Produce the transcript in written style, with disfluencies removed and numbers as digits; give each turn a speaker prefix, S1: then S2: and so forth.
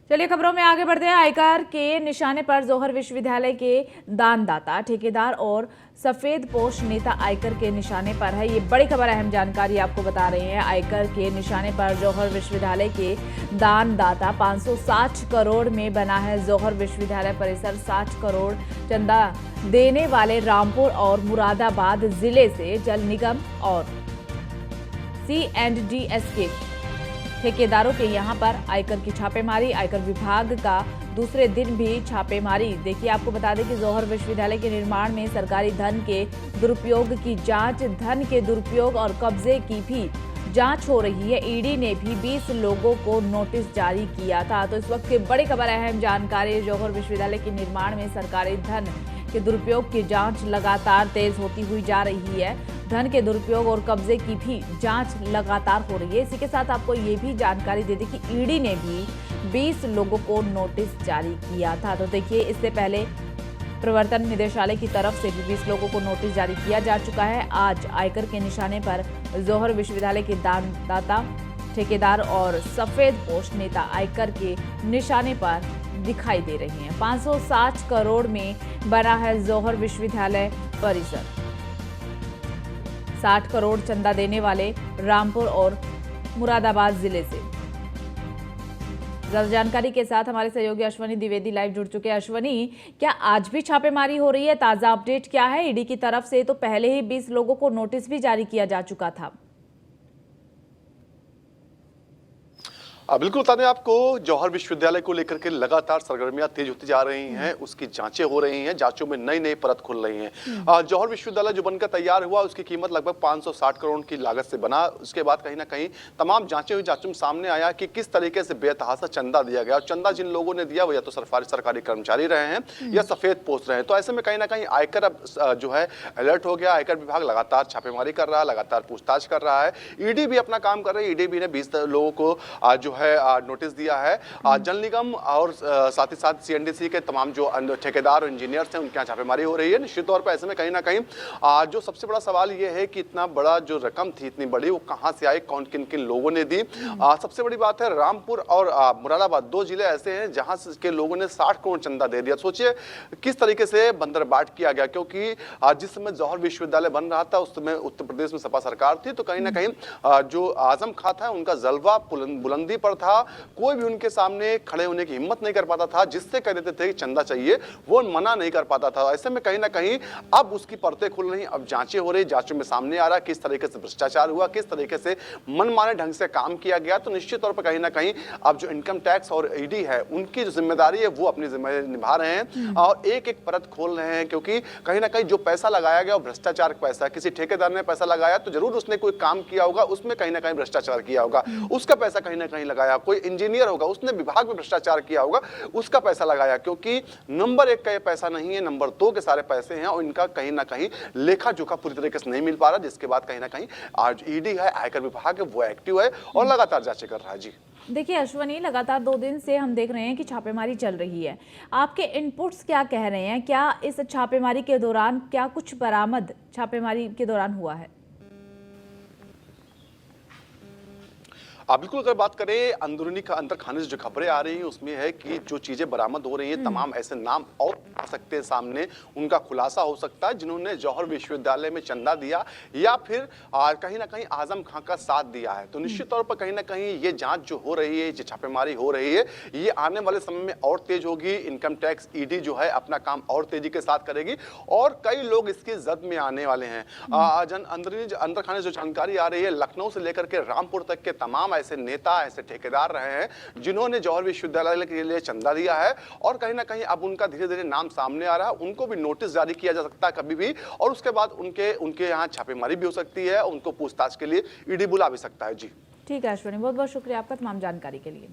S1: चलिए खबरों में आगे बढ़ते हैं। आयकर के निशाने पर जौहर विश्वविद्यालय के दानदाता, ठेकेदार और सफेदपोश नेता आयकर के निशाने पर है। ये बड़ी खबर, अहम जानकारी आपको बता रहे हैं। आयकर के निशाने पर जौहर विश्वविद्यालय के दानदाता 560 करोड़ में बना है जौहर विश्वविद्यालय परिसर। 60 करोड़ चंदा देने वाले रामपुर और मुरादाबाद जिले से जल निगम और C&DS के ठेकेदारों के यहां पर आयकर की छापेमारी। आयकर विभाग का दूसरे दिन भी छापेमारी। देखिए, आपको बता दें कि जौहर विश्वविद्यालय के निर्माण में सरकारी धन के दुरुपयोग की जांच, धन के दुरुपयोग और कब्जे की भी जांच हो रही है। ईडी ने भी 20 लोगों को नोटिस जारी किया था। तो इस वक्त की बड़ी खबर, अहम जानकारी। जौहर विश्वविद्यालय के निर्माण में सरकारी धन के दुरुपयोग की जांच लगातार तेज होती हुई जा रही है। धन के दुरुपयोग और कब्जे की भी जांच लगातार हो रही है। इसी के साथ आपको ये भी जानकारी दे दें कि ईडी ने भी 20 लोगों को नोटिस जारी किया था। तो देखिए, इससे पहले प्रवर्तन निदेशालय की तरफ से भी 20 लोगों को नोटिस जारी किया जा चुका है। आज आयकर के निशाने पर जौहर विश्वविद्यालय के दानदाता, ठेकेदार और सफेदपोश नेता आयकर के निशाने पर दिखाई दे रहे हैं। 560 करोड़ में बना है जौहर विश्वविद्यालय परिसर। 60 करोड़ चंदा देने वाले रामपुर और मुरादाबाद जिले से। ज्यादा जानकारी के साथ हमारे सहयोगी अश्वनी द्विवेदी लाइव जुड़ चुके हैं। अश्वनी, क्या आज भी छापेमारी हो रही है? ताजा अपडेट क्या है? ईडी की तरफ से तो पहले ही 20 लोगों को नोटिस भी जारी किया जा चुका था।
S2: बिल्कुल बताने आपको, जौहर विश्वविद्यालय को लेकर के लगातार सरगर्मियां तेज होती जा रही हैं, उसकी जांचें हो रही हैं, जांचों में नई नई परत खुल रही हैं। जौहर विश्वविद्यालय जो बनकर तैयार हुआ, उसकी कीमत लगभग 560 करोड़ की लागत से बना। उसके बाद कहीं ना कहीं तमाम जांचें हुई, जांचों में सामने आया कि किस तरीके से बेतहासा चंदा दिया गया। और चंदा जिन लोगों ने दिया वो या तो सरकारी कर्मचारी रहे हैं या सफेद पोस्ट रहे हैं। तो ऐसे में कहीं ना कहीं आयकर अब जो है अलर्ट हो गया। आयकर विभाग लगातार छापेमारी कर रहा है, लगातार पूछताछ कर रहा है। ईडी भी अपना काम कर रही है। ईडी भी ने 20 लोगों को जो है नोटिस दिया है। जल निगम और साथ ही साथ C&DS के तमाम जो ठेकेदार और इंजीनियर्स हैं, उनके यहाँ छापेमारी हो रही है। निश्चित तौर पर ऐसे में कहीं ना कहीं जो सबसे बड़ा सवाल ये है कि इतना बड़ा जो रकम थी, इतनी बड़ी, वो कहाँ से आई, कौन किन किन लोगों ने दी। सबसे बड़ी बात है, रामपुर और मुरादाबाद 2 जिले ऐसे हैं जहां के लोगों ने 60 करोड़ चंदा दे दिया। सोचिए किस तरीके से बंदरबाट किया गया, क्योंकि जिस समय जौहर विश्वविद्यालय बन रहा था उस समय उत्तर प्रदेश में सपा सरकार थी। तो कहीं ना कहीं जो आजम खां था, उनका जलवा बुलंदी पर था। कोई भी उनके सामने खड़े होने की हिम्मत नहीं कर पाता था। जिससे कह देते थे कि चंदा चाहिए, वो मना नहीं कर पाता था। ऐसे में कहीं ना कहीं अब उसकी परतें खुल रही, अब जांचें हो रही, जांचों में सामने आ रहा किस तरीके से भ्रष्टाचार हुआ, किस तरीके से मनमाने ढंग से काम किया गया। तो निश्चित तौर पर कहीं ना कहीं अब जो इनकम टैक्स और ईडी है, उनकी जो जिम्मेदारी है, वो अपनी जिम्मेदारी निभा रहे हैं और एक एक परत खोल रहे हैं। क्योंकि कहीं ना कहीं जो पैसा लगाया गया वो भ्रष्टाचार का पैसा, किसी ठेकेदार ने पैसा लगाया तो जरूर उसने कोई काम किया होगा, उसमें कहीं ना कहीं भ्रष्टाचार किया होगा, उसका पैसा कहीं ना कहीं लगाया। कोई इंजीनियर होगा, उसने विभाग में भ्रष्टाचार किया होगा, उसका पैसा लगाया। क्योंकि नंबर 1 का ये पैसा नहीं है, नंबर 2 के सारे पैसे हैं और इनका कहीं ना कहीं लेखा जोखा पूरी तरीके से नहीं मिल पा रहा। जिसके बाद कहीं ना कहीं आज ईडी है, आयकर विभाग है, वो एक्टिव है और लगातार जांचें कर रहा है। जी
S1: देखिए अश्वनी, लगातार 2 दिन से हम देख रहे हैं कि छापेमारी चल रही है। आपके इनपुट्स क्या कह रहे हैं? क्या इस छापेमारी के दौरान क्या कुछ बरामद छापेमारी के दौरान हुआ है?
S2: बिल्कुल, अगर बात करें अंदरूनी अंतर खाने से जो खबरें आ रही हैं, उसमें है कि जो चीजें बरामद हो रही हैं, तमाम ऐसे नाम और आ सकते हैं सामने, उनका खुलासा हो सकता है जिन्होंने जौहर विश्वविद्यालय में चंदा दिया या फिर कहीं ना कहीं आजम खां का साथ दिया है। तो निश्चित तौर पर कहीं ना कहीं ये जांच जो हो रही है, जो छापेमारी हो रही है, ये आने वाले समय में और तेज होगी। इनकम टैक्स ईडी जो है अपना काम और तेजी के साथ करेगी और कई लोग इसकी जद में आने वाले हैं। अंदर खाने जो जानकारी आ रही है, लखनऊ से लेकर के रामपुर तक के तमाम ऐसे नेता, ऐसे ठेकेदार रहे हैं जिन्होंने जौहर विश्वविद्यालय के लिए चंदा दिया है और कहीं ना कहीं अब उनका धीरे धीरे नाम सामने आ रहा है। उनको भी नोटिस जारी किया जा सकता है कभी भी और उसके बाद उनके यहाँ छापेमारी भी हो सकती है। उनको पूछताछ के लिए ईडी बुला भी सकता है। जी
S1: ठीक है अश्विनी, बहुत बहुत शुक्रिया आपका तमाम जानकारी के लिए।